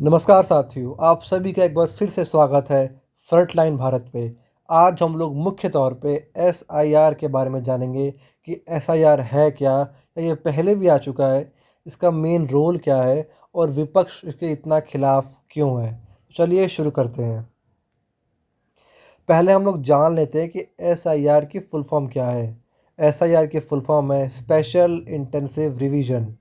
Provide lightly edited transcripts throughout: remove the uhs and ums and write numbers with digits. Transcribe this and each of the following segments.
नमस्कार साथियों, आप सभी का एक बार फिर से स्वागत है फ्रंटलाइन भारत पे। आज हम लोग मुख्य तौर पे एसआईआर के बारे में जानेंगे कि एसआईआर है क्या, या ये पहले भी आ चुका है, इसका मेन रोल क्या है और विपक्ष इसके इतना खिलाफ क्यों है। चलिए शुरू करते हैं। पहले हम लोग जान लेते हैं कि एसआईआर की फुल फॉर्म क्या है। एसआईआर की फुल फॉर्म है स्पेशल इंटेंसिव रिवीजन।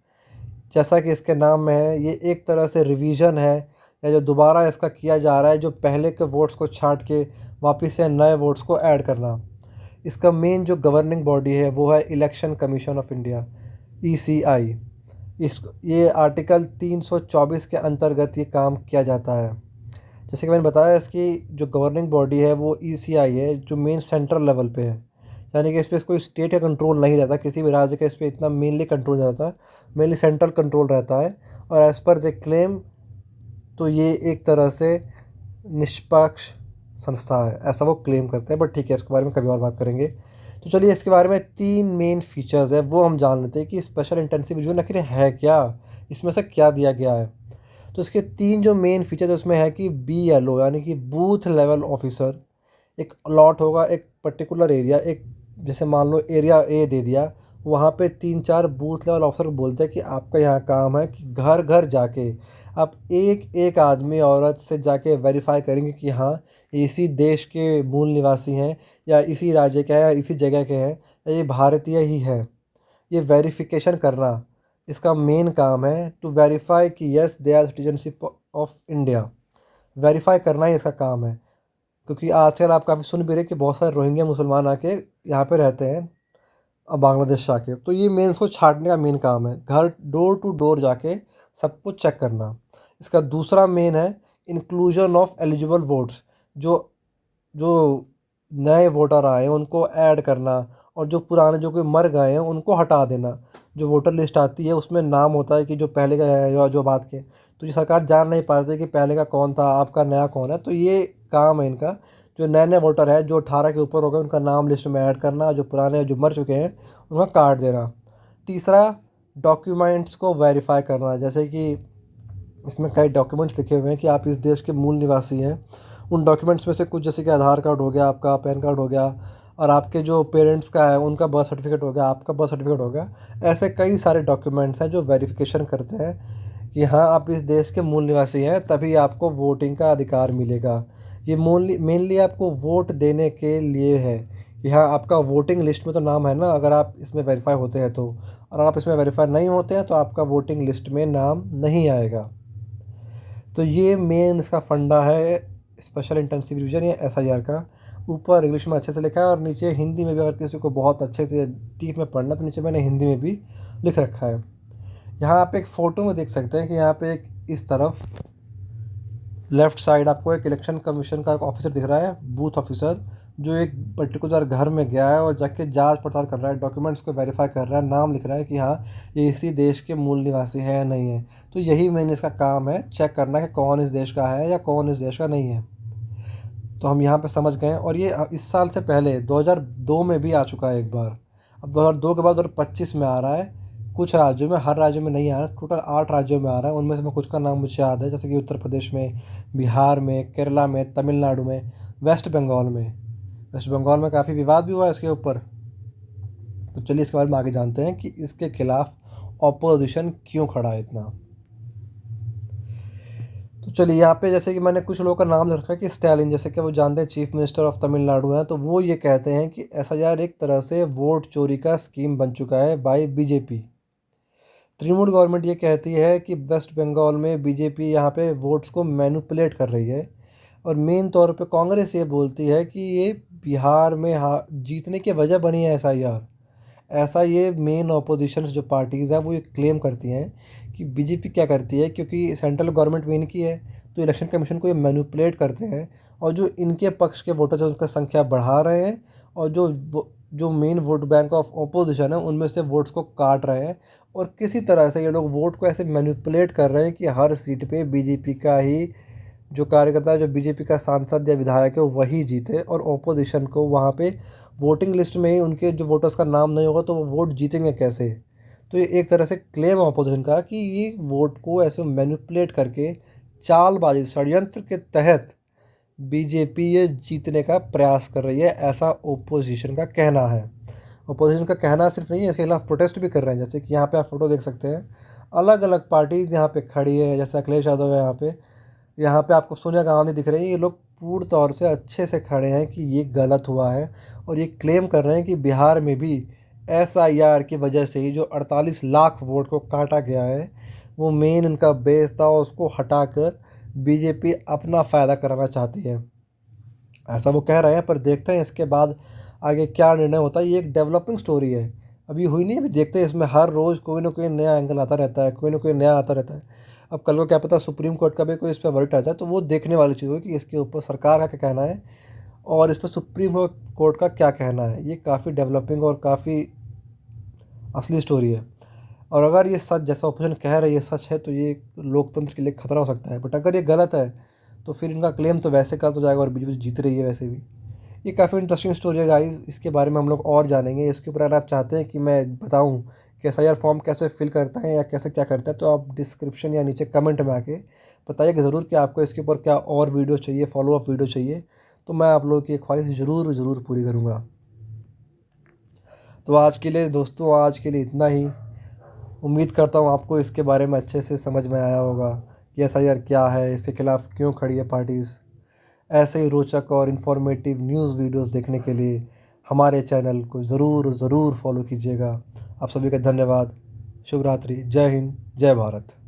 जैसा कि इसके नाम में है, ये एक तरह से रिवीजन है या जो दोबारा इसका किया जा रहा है, जो पहले के वोट्स को छांट के वापस से नए वोट्स को ऐड करना। इसका मेन जो गवर्निंग बॉडी है वो है election commission of India, ECI. इस ये आर्टिकल 324 के अंतर्गत ये काम किया जाता है। जैसे कि मैंने बताया, इसकी जो गवर्निंग बॉडी है वो ईसीआई है, जो मेन सेंट्रल लेवल पे है। यानी कि इस पर कोई स्टेट का कंट्रोल नहीं रहता, किसी भी राज्य का इस पर इतना मेनली कंट्रोल नहीं रहता, मेनली सेंट्रल कंट्रोल रहता है। और एज़ पर द क्लेम तो ये एक तरह से निष्पक्ष संस्था है, ऐसा वो क्लेम करते हैं। बट ठीक है, इसके बारे में कभी और बात करेंगे। तो चलिए, इसके बारे में तीन मेन फीचर्स है वो हम जान लेते हैं कि स्पेशल इंटेंसिव रिवीजन आखिर है क्या, इसमें से क्या दिया गया है। तो इसके तीन जो मेन फीचर्स उसमें है कि BLO यानी कि बूथ लेवल ऑफिसर एक अलॉट होगा, एक पर्टिकुलर एरिया, एक जैसे मान लो एरिया ए दे दिया, वहाँ पे 3-4 बूथ लेवल ऑफिसर बोलते हैं कि आपका यहाँ काम है कि घर घर जाके आप एक एक आदमी औरत से जाके वेरीफाई करेंगे कि हाँ, इसी देश के मूल निवासी हैं, या इसी राज्य के हैं, या इसी जगह के हैं, या ये भारतीय ही है। ये वेरिफिकेशन करना इसका मेन काम है, टू वेरीफाई कि yes they are citizenship of India. Verify करना ही इसका काम है। क्योंकि आजकल आप काफ़ी सुन भी रहे कि बहुत सारे रोहिंग्या मुसलमान आके यहाँ पे रहते हैं, बांग्लादेश से आके। तो ये मेन उसको छांटने का मेन काम है, घर डोर टू डोर जाके सब कुछ चेक करना। इसका दूसरा मेन है इंक्लूजन ऑफ एलिजिबल वोट्स। जो जो नए वोटर आए हैं उनको ऐड करना, और जो पुराने जो कोई मर गए हैं उनको हटा देना। जो वोटर लिस्ट आती है उसमें नाम होता है कि जो पहले का है या जो बाद के, तो ये सरकार जान नहीं पाती कि पहले का कौन था, आपका नया कौन है। तो ये काम है इनका, जो नए नए वोटर है जो 18 के ऊपर हो गए उनका नाम लिस्ट में ऐड करना, जो पुराने जो मर चुके हैं उनका काट देना। तीसरा, डॉक्यूमेंट्स को वेरीफाई करना। जैसे कि इसमें कई डॉक्यूमेंट्स लिखे हुए हैं कि आप इस देश के मूल निवासी हैं। उन डॉक्यूमेंट्स में से कुछ, जैसे कि आधार कार्ड हो गया, आपका पैन कार्ड हो गया, और आपके जो पेरेंट्स का है उनका बर्थ सर्टिफिकेट हो गया, आपका बर्थ सर्टिफिकेट हो गया। ऐसे कई सारे डॉक्यूमेंट्स हैं जो वेरिफिकेशन करते हैं कि हाँ, आप इस देश के मूल निवासी हैं, तभी आपको वोटिंग का अधिकार मिलेगा। ये मेनली आपको वोट देने के लिए है कि हाँ, आपका वोटिंग लिस्ट में तो नाम है ना, अगर आप इसमें वेरीफाई होते हैं तो। और अगर आप इसमें वेरीफाई नहीं होते हैं तो आपका वोटिंग लिस्ट में नाम नहीं आएगा। तो ये मेन इसका फंडा है स्पेशल इंटेंसिव रिवीजन या एसआईआर का। ऊपर इंग्लिश में अच्छे से लिखा है, और नीचे हिंदी में भी अगर किसी को बहुत अच्छे से डीप में पढ़ना तो नीचे मैंने हिंदी में भी लिख रखा है। यहाँ आप एक फ़ोटो में देख सकते हैं कि यहाँ पे एक इस तरफ लेफ़्ट साइड आपको एक इलेक्शन कमीशन का एक ऑफिसर दिख रहा है, बूथ ऑफिसर, जो एक पर्टिकुलर घर में गया है और जाके जांच पड़ताल कर रहा है, डॉक्यूमेंट्स को वेरीफाई कर रहा है, नाम लिख रहा है कि हाँ, ये इसी देश के मूल निवासी हैं या नहीं है। तो यही मेन इसका काम है, चेक करना कि कौन इस देश का है या कौन इस देश का नहीं है। तो हम यहाँ पे समझ गए। और ये इस साल से पहले 2002 में भी आ चुका है एक बार। अब 2002 के बाद 2025 में आ रहा है। कुछ राज्यों में, हर राज्य में नहीं आ रहा, टोटल 8 राज्यों में आ रहा है। उनमें से मैं कुछ का नाम मुझे याद है, जैसे कि उत्तर प्रदेश में, बिहार में, केरला में, तमिलनाडु में, वेस्ट बंगाल में। वेस्ट बंगाल में काफ़ी विवाद भी हुआ है इसके ऊपर। तो चलिए इसके बारे में आगे जानते हैं कि इसके खिलाफ ऑपोजिशन क्यों खड़ा है इतना। तो चलिए, यहाँ पे जैसे कि मैंने कुछ लोगों का नाम लिख रखा है कि स्टैलिन, जैसे कि वो जानते हैं चीफ मिनिस्टर ऑफ तमिलनाडु हैं, तो वो ये कहते हैं कि एसआईआर एक तरह से वोट चोरी का स्कीम बन चुका है बाय बीजेपी। तृणमूल गवर्नमेंट ये कहती है कि वेस्ट बंगाल में बीजेपी यहाँ पे वोट्स को मैनिपुलेट कर रही है। और मेन तौर पे कांग्रेस ये बोलती है कि ये बिहार में जीतने की वजह बनी है एसआईआर। ऐसा ये मेन ऑपोजिशन जो पार्टीज़ हैं वो ये क्लेम करती हैं कि बीजेपी क्या करती है, क्योंकि सेंट्रल गवर्नमेंट में इनकी है, तो इलेक्शन कमीशन को ये मैनिपुलेट करते हैं, और जो इनके पक्ष के वोटर्स हैं उनका संख्या बढ़ा रहे हैं, और जो main vote bank of opposition है उनमें से वोट्स को काट रहे हैं। और किसी तरह से ये लोग वोट को ऐसे मैनिपुलेट कर रहे हैं कि हर सीट पे बीजेपी का ही जो कार्यकर्ता है, जो बीजेपी का सांसद या विधायक है, वही जीते, और ऑपोजिशन को वहाँ पे वोटिंग लिस्ट में ही उनके जो वोटर्स का नाम नहीं होगा तो वो वोट जीतेंगे कैसे। तो ये एक तरह से क्लेम ऑपोजिशन का कि ये वोट को ऐसे मैनिपुलेट करके चालबाज़ी षड्यंत्र के तहत बीजेपी ये जीतने का प्रयास कर रही है, ऐसा ओपोजिशन का कहना है। ओपोजिशन का कहना सिर्फ नहीं है, इसके खिलाफ प्रोटेस्ट भी कर रहे हैं। जैसे कि यहाँ पे आप फ़ोटो देख सकते हैं, अलग अलग पार्टीज़ यहाँ पे खड़ी है। जैसे अखिलेश यादव है यहाँ पे आपको सोनिया गांधी दिख रही है। ये लोग पूर्ण तौर से अच्छे से खड़े हैं कि ये गलत हुआ है, और ये क्लेम कर रहे हैं कि बिहार में भी SIR की वजह से ही जो 48 लाख वोट को काटा गया है, वो मेन उनका बेस था, और उसको हटाकर बीजेपी अपना फ़ायदा कराना चाहती है, ऐसा वो कह रहे हैं। पर देखते हैं इसके बाद आगे क्या निर्णय होता है। ये एक डेवलपिंग स्टोरी है, अभी हुई नहीं है। अभी देखते हैं, इसमें हर रोज़ कोई ना कोई नया एंगल आता रहता है, कोई ना कोई नया आता रहता है। अब कल को क्या पता सुप्रीम कोर्ट का भी कोई इस पर वर्डिक्ट आ जाए, तो वो देखने वाली चीज़ होगी कि इसके ऊपर सरकार का क्या कहना है और इस पर सुप्रीम कोर्ट का क्या कहना है। ये काफ़ी डेवलपिंग और काफ़ी असली स्टोरी है। और अगर ये सच, जैसा ओपोजिशन कह रही है, सच है, तो ये लोकतंत्र के लिए खतरा हो सकता है। बट अगर ये गलत है, तो फिर इनका क्लेम तो वैसे गलत हो जाएगा और बीजेपी जीत रही है वैसे भी। ये काफ़ी इंटरेस्टिंग स्टोरी है गाइस, इसके बारे में हम लोग और जानेंगे। इसके ऊपर अगर आप चाहते हैं कि मैं बताऊं कि SIR फॉर्म कैसे फिल करता है या कैसे क्या करता है, तो आप डिस्क्रिप्शन या नीचे कमेंट में आके बताइएगा ज़रूर कि आपको इसके ऊपर क्या और वीडियो चाहिए, फॉलोअप वीडियो चाहिए, तो मैं आप लोगों की ख्वाहिश ज़रूर ज़रूर पूरी करूँगा। तो आज के लिए दोस्तों, आज के लिए इतना ही। उम्मीद करता हूँ आपको इसके बारे में अच्छे से समझ में आया होगा कि SIR क्या है, इसके खिलाफ़ क्यों खड़ी है पार्टीज़। ऐसे ही रोचक और इन्फॉर्मेटिव न्यूज़ वीडियोस देखने के लिए हमारे चैनल को ज़रूर ज़रूर फॉलो कीजिएगा। आप सभी का धन्यवाद। शुभ रात्रि। जय हिंद, जय भारत।